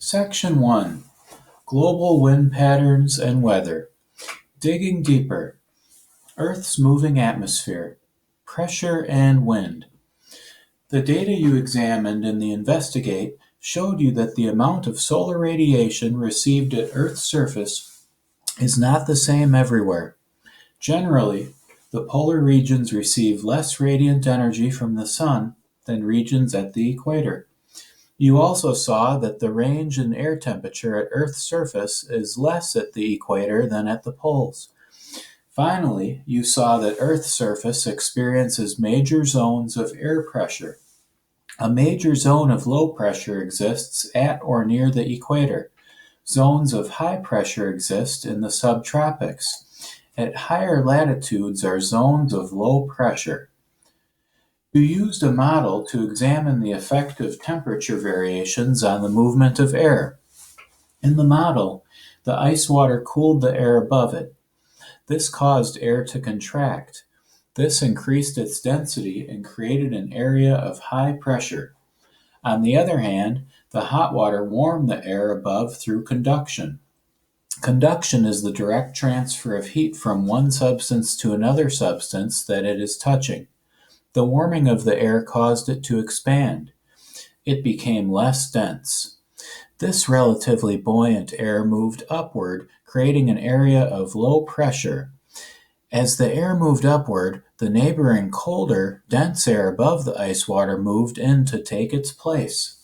Section 1: Global Wind Patterns and Weather. Digging deeper. Earth's moving atmosphere. Pressure and wind. The data you examined in the Investigate showed you that the amount of solar radiation received at Earth's surface is not the same everywhere. Generally, the polar regions receive less radiant energy from the sun than regions at the equator. You also saw that the range in air temperature at Earth's surface is less at the equator than at the poles. Finally, you saw that Earth's surface experiences major zones of air pressure. A major zone of low pressure exists at or near the equator. Zones of high pressure exist in the subtropics. At higher latitudes are zones of low pressure. You used a model to examine the effect of temperature variations on the movement of air. In the model, the ice water cooled the air above it. This caused air to contract. This increased its density and created an area of high pressure. On the other hand, the hot water warmed the air above through conduction. Conduction is the direct transfer of heat from one substance to another substance that it is touching. The warming of the air caused it to expand. It became less dense. This relatively buoyant air moved upward, creating an area of low pressure. As the air moved upward, the neighboring colder, dense air above the ice water moved in to take its place.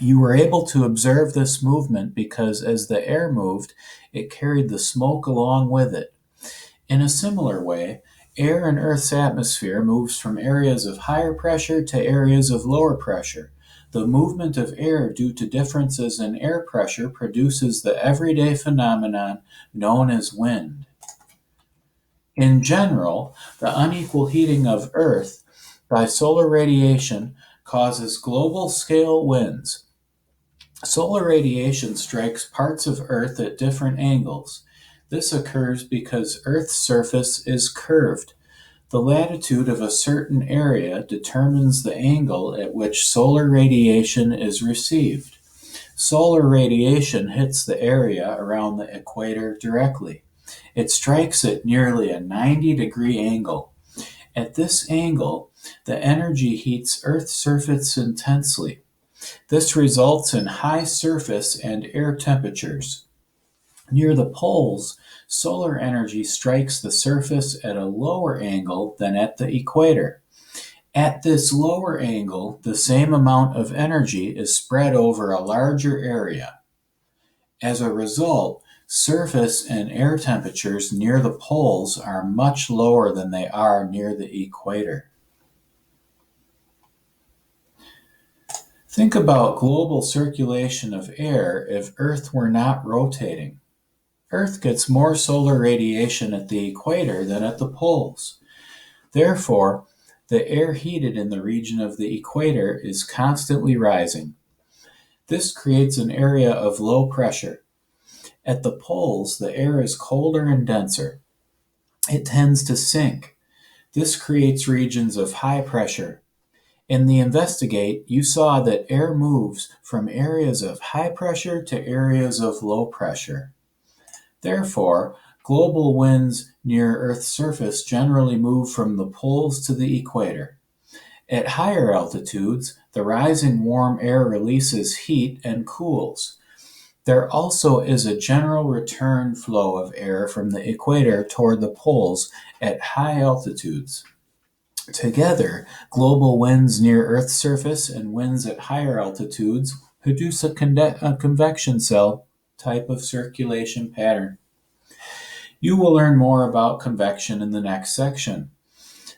You were able to observe this movement because as the air moved, it carried the smoke along with it. In a similar way, air in Earth's atmosphere moves from areas of higher pressure to areas of lower pressure. The movement of air due to differences in air pressure produces the everyday phenomenon known as wind. In general, the unequal heating of Earth by solar radiation causes global-scale winds. Solar radiation strikes parts of Earth at different angles. This occurs because Earth's surface is curved. The latitude of a certain area determines the angle at which solar radiation is received. Solar radiation hits the area around the equator directly. It strikes at nearly a 90-degree angle. At this angle, the energy heats Earth's surface intensely. This results in high surface and air temperatures. Near the poles, solar energy strikes the surface at a lower angle than at the equator. At this lower angle, the same amount of energy is spread over a larger area. As a result, surface and air temperatures near the poles are much lower than they are near the equator. Think about global circulation of air if Earth were not rotating. Earth gets more solar radiation at the equator than at the poles. Therefore, the air heated in the region of the equator is constantly rising. This creates an area of low pressure. At the poles, the air is colder and denser. It tends to sink. This creates regions of high pressure. In the Investigate, you saw that air moves from areas of high pressure to areas of low pressure. Therefore, global winds near Earth's surface generally move from the poles to the equator. At higher altitudes, the rising warm air releases heat and cools. There also is a general return flow of air from the equator toward the poles at high altitudes. Together, global winds near Earth's surface and winds at higher altitudes produce a convection cell type of circulation pattern. You will learn more about convection in the next section.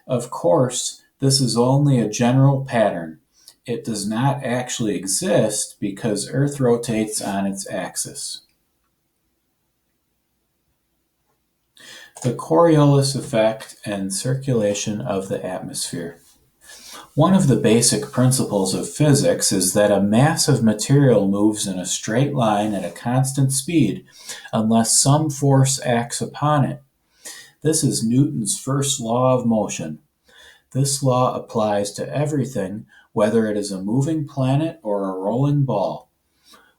Of course, this is only a general pattern. It does not actually exist because Earth rotates on its axis. The Coriolis effect and circulation of the atmosphere. One of the basic principles of physics is that a mass of material moves in a straight line at a constant speed unless some force acts upon it. This is Newton's first law of motion. This law applies to everything, whether it is a moving planet or a rolling ball.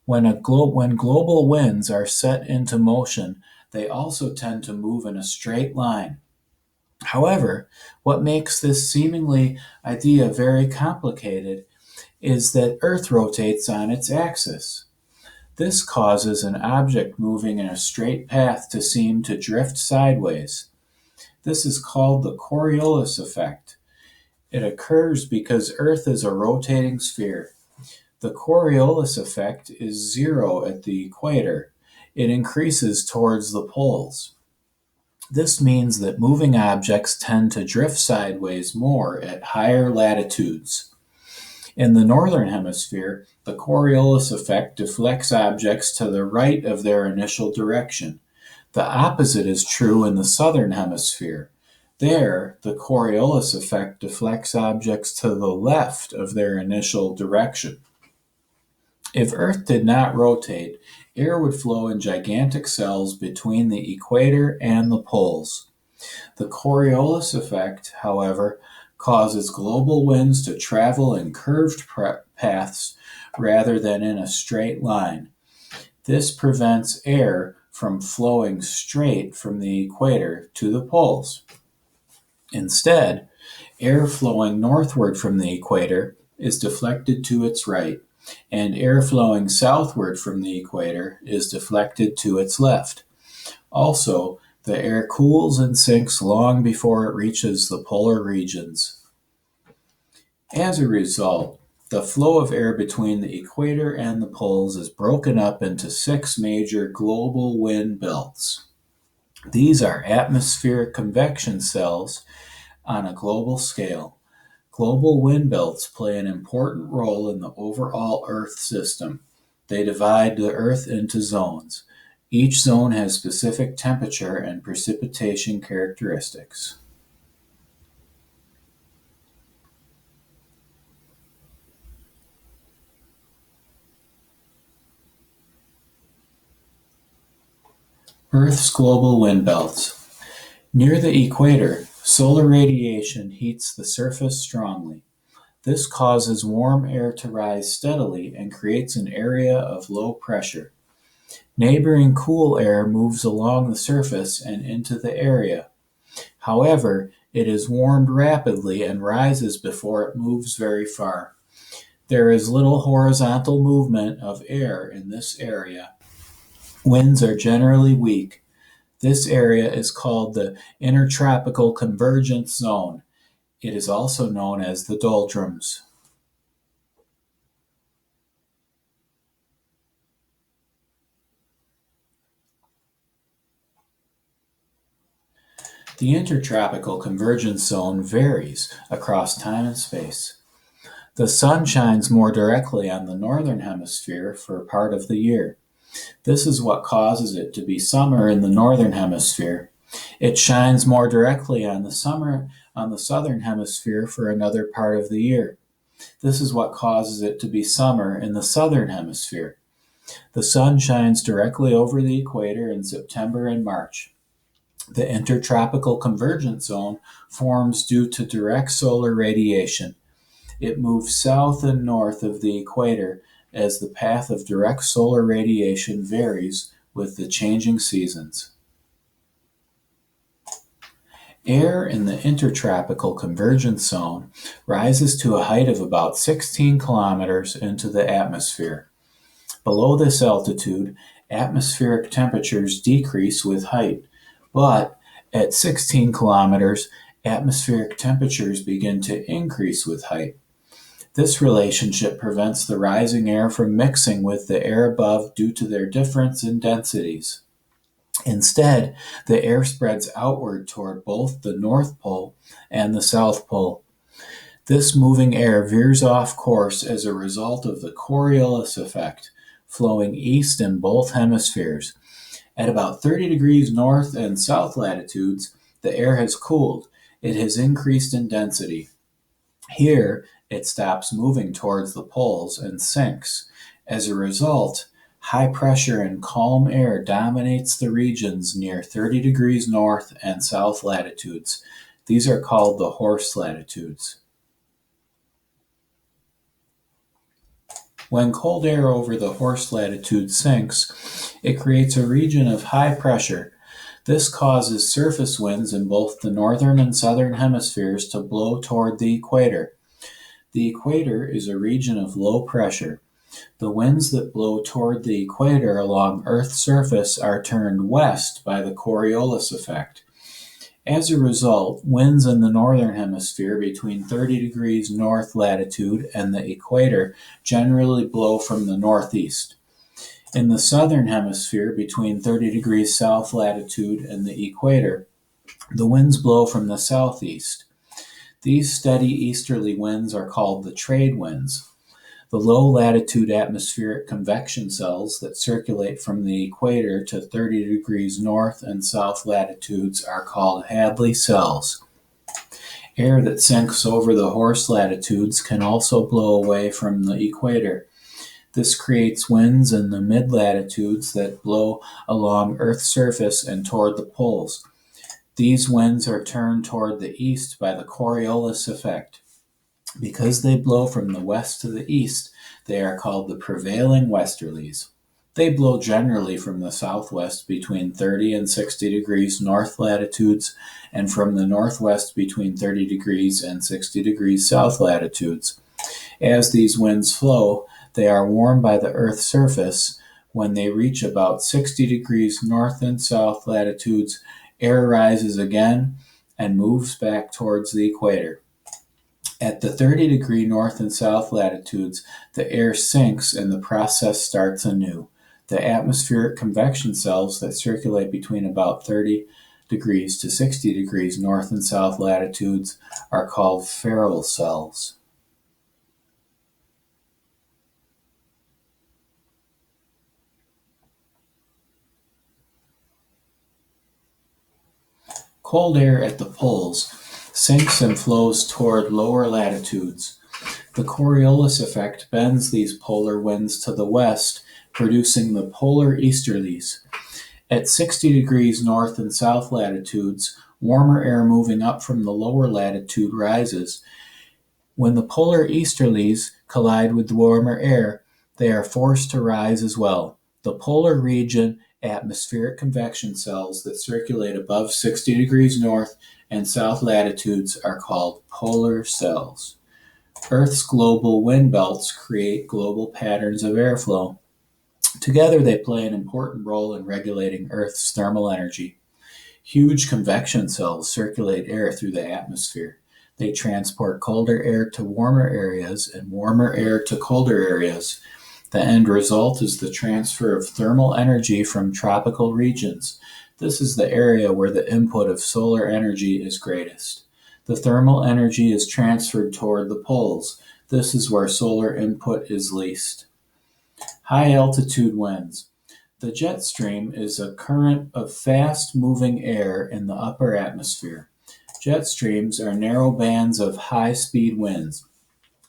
When global winds are set into motion, they also tend to move in a straight line. However, what makes this seemingly idea very complicated is that Earth rotates on its axis. This causes an object moving in a straight path to seem to drift sideways. This is called the Coriolis effect. It occurs because Earth is a rotating sphere. The Coriolis effect is zero at the equator. It increases towards the poles. This means that moving objects tend to drift sideways more at higher latitudes. In the northern hemisphere, the Coriolis effect deflects objects to the right of their initial direction. The opposite is true in the southern hemisphere. There, the Coriolis effect deflects objects to the left of their initial direction. If Earth did not rotate, air would flow in gigantic cells between the equator and the poles. The Coriolis effect, however, causes global winds to travel in curved paths rather than in a straight line. This prevents air from flowing straight from the equator to the poles. Instead, air flowing northward from the equator is deflected to its right, and air flowing southward from the equator is deflected to its left. Also, the air cools and sinks long before it reaches the polar regions. As a result, the flow of air between the equator and the poles is broken up into 6 major global wind belts. These are atmospheric convection cells on a global scale. Global wind belts play an important role in the overall Earth system. They divide the Earth into zones. Each zone has specific temperature and precipitation characteristics. Earth's global wind belts. Near the equator, solar radiation heats the surface strongly. This causes warm air to rise steadily and creates an area of low pressure. Neighboring cool air moves along the surface and into the area. However, it is warmed rapidly and rises before it moves very far. There is little horizontal movement of air in this area. Winds are generally weak. This area is called the Intertropical Convergence Zone. It is also known as the doldrums. The Intertropical Convergence Zone varies across time and space. The sun shines more directly on the northern hemisphere for part of the year. This is what causes it to be summer in the northern hemisphere. It shines more directly on the southern hemisphere for another part of the year. This is what causes it to be summer in the southern hemisphere. The sun shines directly over the equator in September and March. The Intertropical Convergence Zone forms due to direct solar radiation. It moves south and north of the equator as the path of direct solar radiation varies with the changing seasons. Air in the Intertropical Convergence Zone rises to a height of about 16 kilometers into the atmosphere. Below this altitude, atmospheric temperatures decrease with height, but at 16 kilometers, atmospheric temperatures begin to increase with height. This relationship prevents the rising air from mixing with the air above due to their difference in densities. Instead, the air spreads outward toward both the North Pole and the South Pole. This moving air veers off course as a result of the Coriolis effect, flowing east in both hemispheres. At about 30 degrees north and south latitudes, the air has cooled. It has increased in density. Here, it stops moving towards the poles and sinks. As a result, high pressure and calm air dominates the regions near 30 degrees north and south latitudes. These are called the horse latitudes. When cold air over the horse latitude sinks, it creates a region of high pressure. This causes surface winds in both the northern and southern hemispheres to blow toward the equator. The equator is a region of low pressure. The winds that blow toward the equator along Earth's surface are turned west by the Coriolis effect. As a result, winds in the northern hemisphere between 30 degrees north latitude and the equator generally blow from the northeast. In the southern hemisphere between 30 degrees south latitude and the equator, the winds blow from the southeast. These steady easterly winds are called the trade winds. The low-latitude atmospheric convection cells that circulate from the equator to 30 degrees north and south latitudes are called Hadley cells. Air that sinks over the horse latitudes can also blow away from the equator. This creates winds in the mid-latitudes that blow along Earth's surface and toward the poles. These winds are turned toward the east by the Coriolis effect. Because they blow from the west to the east, they are called the prevailing westerlies. They blow generally from the southwest between 30 and 60 degrees north latitudes and from the northwest between 30 degrees and 60 degrees south latitudes. As these winds flow, they are warmed by the Earth's surface. When they reach about 60 degrees north and south latitudes, air rises again and moves back towards the equator. At the 30-degree north and south latitudes, the air sinks and the process starts anew. The atmospheric convection cells that circulate between about 30 degrees to 60 degrees north and south latitudes are called Ferrel cells. Cold air at the poles sinks and flows toward lower latitudes. The Coriolis effect bends these polar winds to the west, producing the polar easterlies. At 60 degrees north and south latitudes, warmer air moving up from the lower latitude rises. When the polar easterlies collide with the warmer air, they are forced to rise as well. The polar region atmospheric convection cells that circulate above 60 degrees north and south latitudes are called polar cells. Earth's global wind belts create global patterns of airflow. Together, they play an important role in regulating Earth's thermal energy. Huge convection cells circulate air through the atmosphere. They transport colder air to warmer areas and warmer air to colder areas. The end result is the transfer of thermal energy from tropical regions. This is the area where the input of solar energy is greatest. The thermal energy is transferred toward the poles. This is where solar input is least. High altitude winds. The jet stream is a current of fast-moving air in the upper atmosphere. Jet streams are narrow bands of high-speed winds.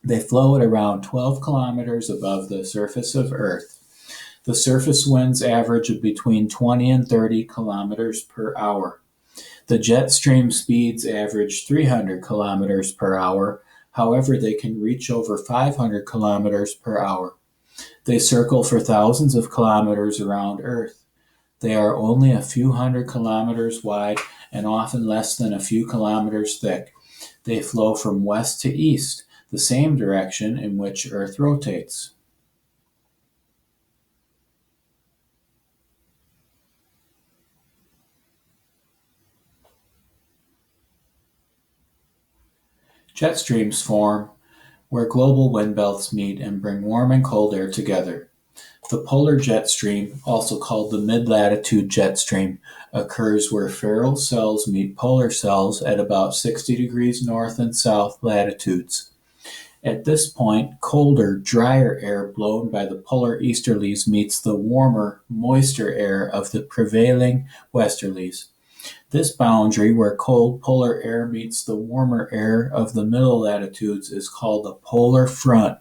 They flow at around 12 kilometers above the surface of Earth. The surface winds average between 20 and 30 kilometers per hour. The jet stream speeds average 300 kilometers per hour. However, they can reach over 500 kilometers per hour. They circle for thousands of kilometers around Earth. They are only a few hundred kilometers wide and often less than a few kilometers thick. They flow from west to east, the same direction in which Earth rotates. Jet streams form where global wind belts meet and bring warm and cold air together. The polar jet stream, also called the mid-latitude jet stream, occurs where Ferrel cells meet polar cells at about 60 degrees north and south latitudes. At this point, colder, drier air blown by the polar easterlies meets the warmer, moister air of the prevailing westerlies. This boundary, where cold polar air meets the warmer air of the middle latitudes, is called the polar front.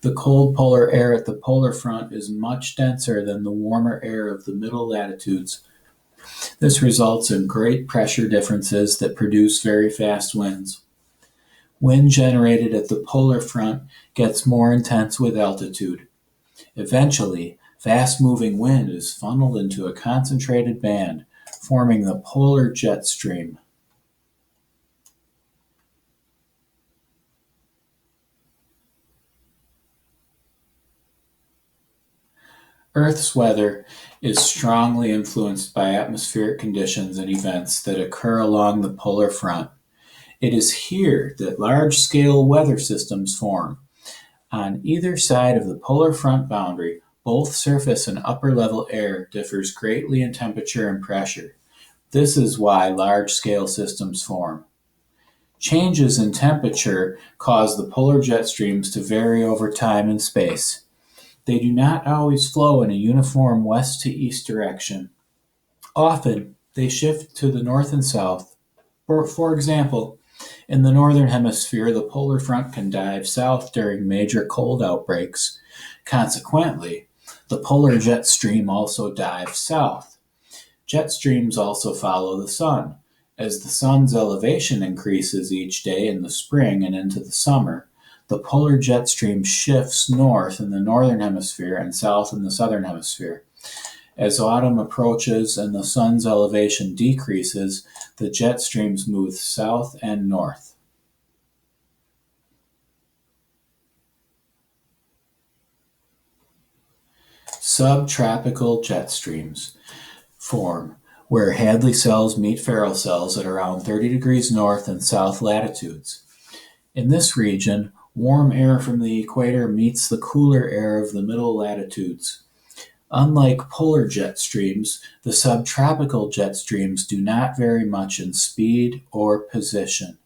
The cold polar air at the polar front is much denser than the warmer air of the middle latitudes. This results in great pressure differences that produce very fast winds. Wind generated at the polar front gets more intense with altitude. Eventually, fast-moving wind is funneled into a concentrated band, forming the polar jet stream. Earth's weather is strongly influenced by atmospheric conditions and events that occur along the polar front. It is here that large-scale weather systems form. On either side of the polar front boundary, both surface and upper-level air differs greatly in temperature and pressure. This is why large-scale systems form. Changes in temperature cause the polar jet streams to vary over time and space. They do not always flow in a uniform west to east direction. Often, they shift to the north and south. For example, in the northern hemisphere, the polar front can dive south during major cold outbreaks. Consequently, the polar jet stream also dives south. Jet streams also follow the sun. As the sun's elevation increases each day in the spring and into the summer, the polar jet stream shifts north in the northern hemisphere and south in the southern hemisphere. As autumn approaches and the sun's elevation decreases, the jet streams move south and north. Subtropical jet streams form where Hadley cells meet Ferrel cells at around 30 degrees north and south latitudes. In this region, warm air from the equator meets the cooler air of the middle latitudes. Unlike polar jet streams, the subtropical jet streams do not vary much in speed or position.